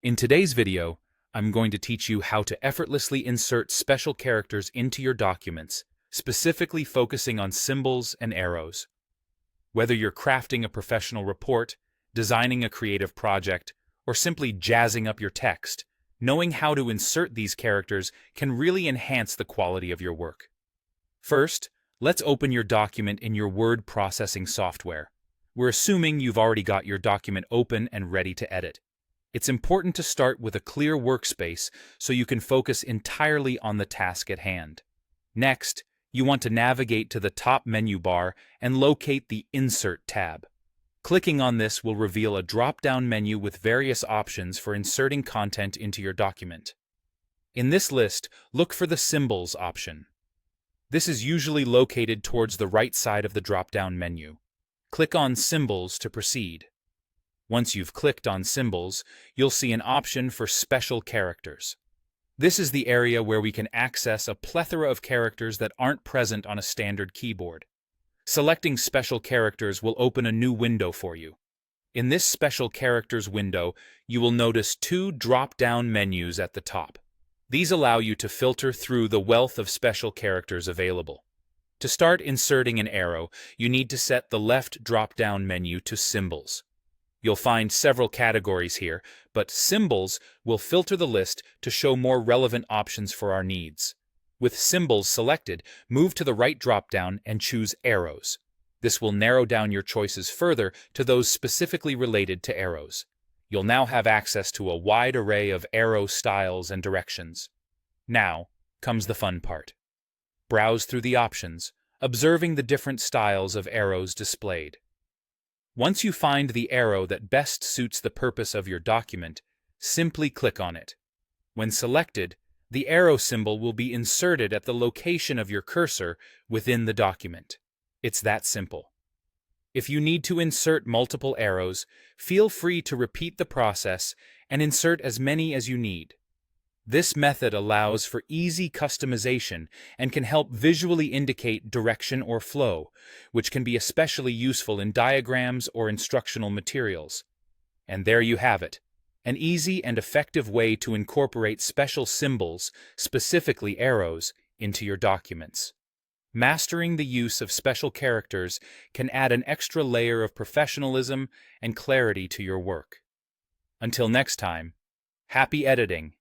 In today's video, I'm going to teach you how to effortlessly insert special characters into your documents, specifically focusing on symbols and arrows. Whether you're crafting a professional report, designing a creative project, or simply jazzing up your text, knowing how to insert these characters can really enhance the quality of your work. First, let's open your document in your word processing software. We're assuming you've already got your document open and ready to edit. It's important to start with a clear workspace so you can focus entirely on the task at hand. Next, you want to navigate to the top menu bar and locate the Insert tab. Clicking on this will reveal a drop-down menu with various options for inserting content into your document. In this list, look for the Symbols option. This is usually located towards the right side of the drop-down menu. Click on Symbols to proceed. Once you've clicked on Symbols, you'll see an option for Special Characters. This is the area where we can access a plethora of characters that aren't present on a standard keyboard. Selecting Special Characters will open a new window for you. In this Special Characters window, you will notice two drop-down menus at the top. These allow you to filter through the wealth of special characters available. To start inserting an arrow, you need to set the left drop-down menu to Symbols. You'll find several categories here, but Symbols will filter the list to show more relevant options for our needs. With Symbols selected, move to the right drop-down and choose Arrows. This will narrow down your choices further to those specifically related to arrows. You'll now have access to a wide array of arrow styles and directions. Now comes the fun part. Browse through the options, observing the different styles of arrows displayed. Once you find the arrow that best suits the purpose of your document, simply click on it. When selected, the arrow symbol will be inserted at the location of your cursor within the document. It's that simple. If you need to insert multiple arrows, feel free to repeat the process and insert as many as you need. This method allows for easy customization and can help visually indicate direction or flow, which can be especially useful in diagrams or instructional materials. And there you have it, an easy and effective way to incorporate special symbols, specifically arrows, into your documents. Mastering the use of special characters can add an extra layer of professionalism and clarity to your work. Until next time, happy editing